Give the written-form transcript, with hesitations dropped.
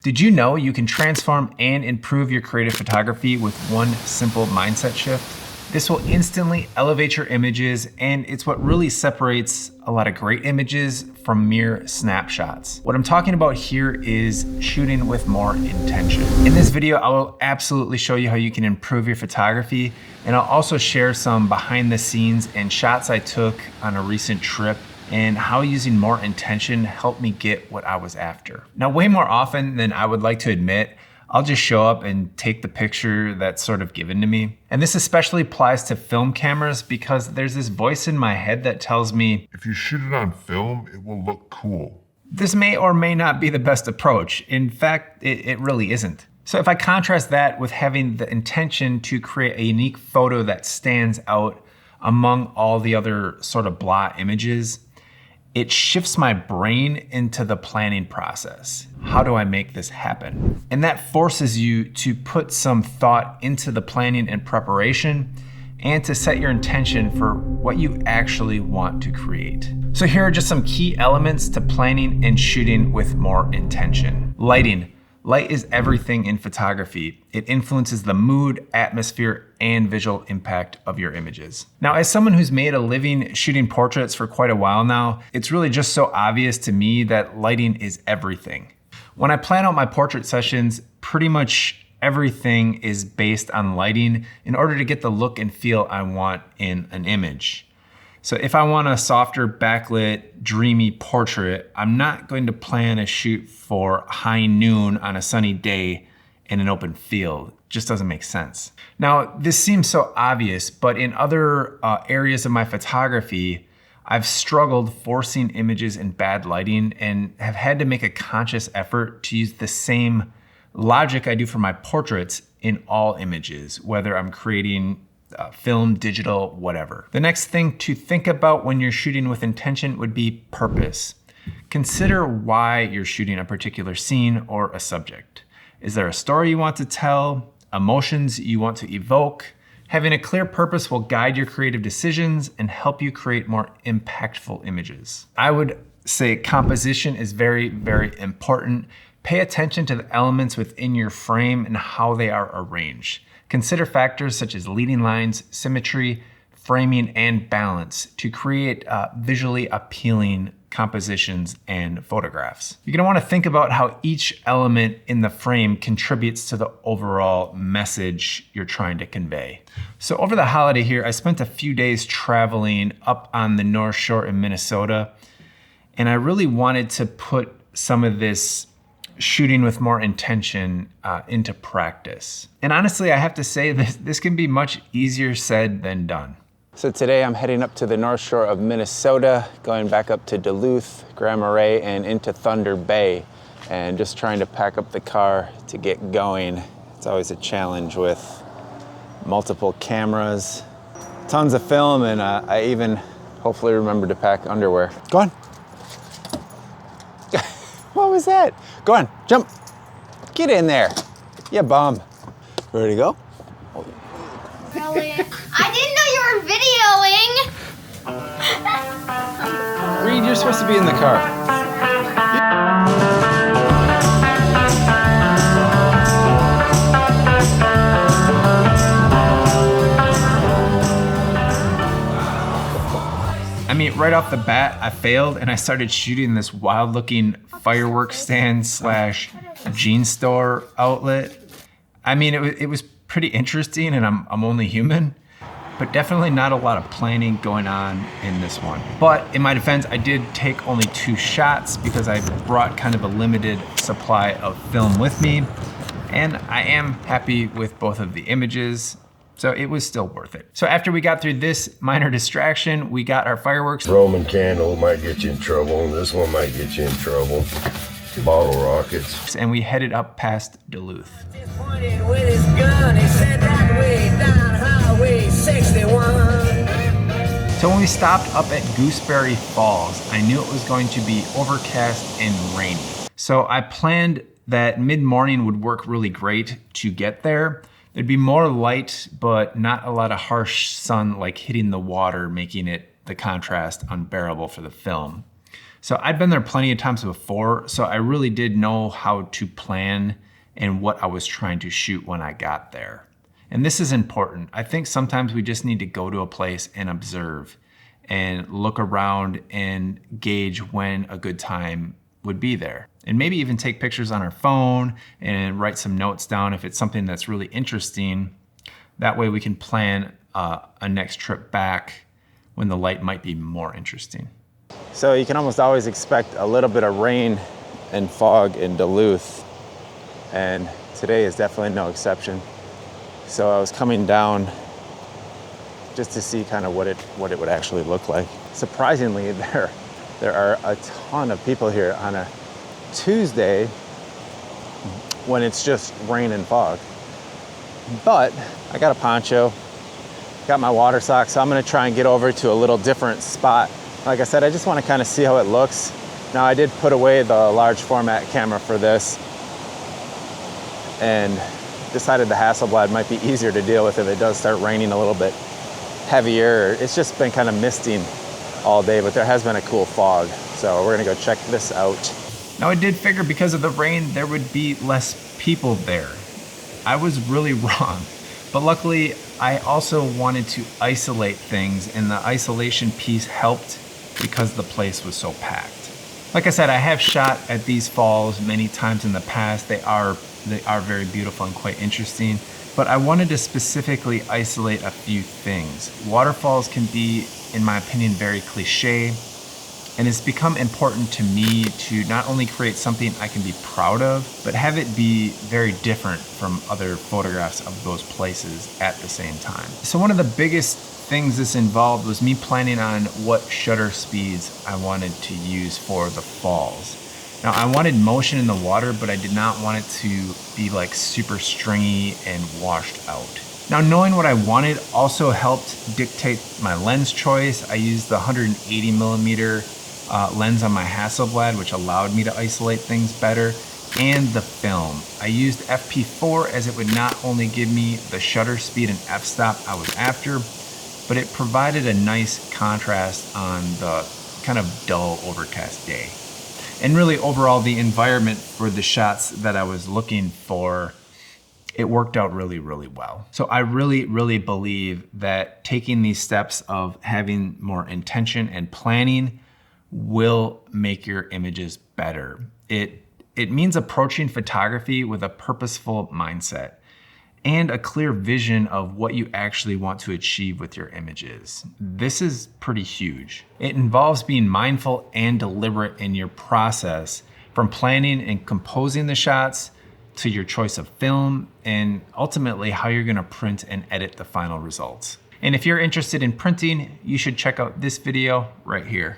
Did you know you can transform and improve your creative photography with one simple mindset shift? This will instantly elevate your images, and it's what really separates a lot of great images from mere snapshots. What I'm talking about here is shooting with more intention. In this video, I will absolutely show you how you can improve your photography, and I'll also share some behind the scenes and shots I took on a recent trip and how using more intention helped me get what I was after. Now, way more often than I would like to admit, I'll just show up and take the picture that's sort of given to me. And this especially applies to film cameras because there's this voice in my head that tells me, if you shoot it on film, it will look cool. This may or may not be the best approach. In fact, it really isn't. So if I contrast that with having the intention to create a unique photo that stands out among all the other sort of blah images, it shifts my brain into the planning process. How do I make this happen? And that forces you to put some thought into the planning and preparation and to set your intention for what you actually want to create. So here are just some key elements to planning and shooting with more intention. Lighting. Light is everything in photography. It influences the mood, atmosphere, and visual impact of your images. Now, as someone who's made a living shooting portraits for quite a while now, it's really just so obvious to me that lighting is everything. When I plan out my portrait sessions, pretty much everything is based on lighting in order to get the look and feel I want in an image. So if I want a softer, backlit, dreamy portrait, I'm not going to plan a shoot for high noon on a sunny day in an open field. It just doesn't make sense. Now, this seems so obvious, but in other areas of my photography, I've struggled forcing images in bad lighting and have had to make a conscious effort to use the same logic I do for my portraits in all images, whether I'm creating film, digital, whatever. The next thing to think about when you're shooting with intention would be purpose. Consider why you're shooting a particular scene or a subject. Is there a story you want to tell? Emotions you want to evoke? Having a clear purpose will guide your creative decisions and help you create more impactful images. I would say composition is very, very important. Pay attention to the elements within your frame and how they are arranged. Consider factors such as leading lines, symmetry, framing, and balance to create visually appealing compositions and photographs. You're gonna wanna think about how each element in the frame contributes to the overall message you're trying to convey. So over the holiday here, I spent a few days traveling up on the North Shore in Minnesota, and I really wanted to put some of this shooting with more intention into practice. And honestly, I have to say this can be much easier said than done. So today I'm heading up to the North Shore of Minnesota, going back up to Duluth, Grand Marais, and into Thunder Bay, and just trying to pack up the car to get going. It's always a challenge with multiple cameras, tons of film, and I even hopefully remember to pack underwear. Go on. What was that? Go on, jump. Get in there. You bum. Ready to go? Really? I didn't know you were videoing. Reed, you're supposed to be in the car. I mean, right off the bat, I failed and I started shooting this wild looking fireworks stand slash jean store outlet. I mean, it was pretty interesting, and I'm only human, but definitely not a lot of planning going on in this one. But in my defense, I did take only 2 shots because I brought kind of a limited supply of film with me, and I am happy with both of the images. So it was still worth it. So after we got through this minor distraction, we got our fireworks. Roman candle might get you in trouble, and this one might get you in trouble. Bottle rockets. And we headed up past Duluth. So when we stopped up at Gooseberry Falls, I knew it was going to be overcast and rainy. So I planned that mid-morning would work really great to get there. There'd be more light, but not a lot of harsh sun like hitting the water, making it the contrast unbearable for the film. So I'd been there plenty of times before, so I really did know how to plan and what I was trying to shoot when I got there. And this is important. I think sometimes we just need to go to a place and observe and look around and gauge when a good time would be there. And maybe even take pictures on our phone and write some notes down if it's something that's really interesting. That way we can plan a next trip back when the light might be more interesting. So you can almost always expect a little bit of rain and fog in Duluth, and today is definitely no exception. So I was coming down just to see kind of what it would actually look like. Surprisingly, there are a ton of people here on a Tuesday when it's just rain and fog. But I got a poncho, got my water socks, so I'm gonna try and get over to a little different spot. Like I said, I just wanna kind of see how it looks. Now I did put away the large format camera for this and decided the Hasselblad might be easier to deal with if it does start raining a little bit heavier. It's just been kind of misting all day, but there has been a cool fog. So we're gonna go check this out. Now I did figure because of the rain, there would be less people there. I was really wrong, but luckily I also wanted to isolate things, and the isolation piece helped because the place was so packed. Like I said, I have shot at these falls many times in the past. They are very beautiful and quite interesting, but I wanted to specifically isolate a few things. Waterfalls can be, in my opinion, very cliche, and it's become important to me to not only create something I can be proud of, but have it be very different from other photographs of those places at the same time. So one of the biggest things this involved was me planning on what shutter speeds I wanted to use for the falls. Now I wanted motion in the water, but I did not want it to be like super stringy and washed out. Now knowing what I wanted also helped dictate my lens choice. I used the 180 millimeter lens on my Hasselblad, which allowed me to isolate things better, and the film. I used FP4 as it would not only give me the shutter speed and f-stop I was after, but it provided a nice contrast on the kind of dull overcast day. And really overall, the environment for the shots that I was looking for, it worked out really, really well. So I really, really believe that taking these steps of having more intention and planning will make your images better. It means approaching photography with a purposeful mindset and a clear vision of what you actually want to achieve with your images. This is pretty huge. It involves being mindful and deliberate in your process, from planning and composing the shots to your choice of film, and ultimately how you're gonna print and edit the final results. And if you're interested in printing, you should check out this video right here.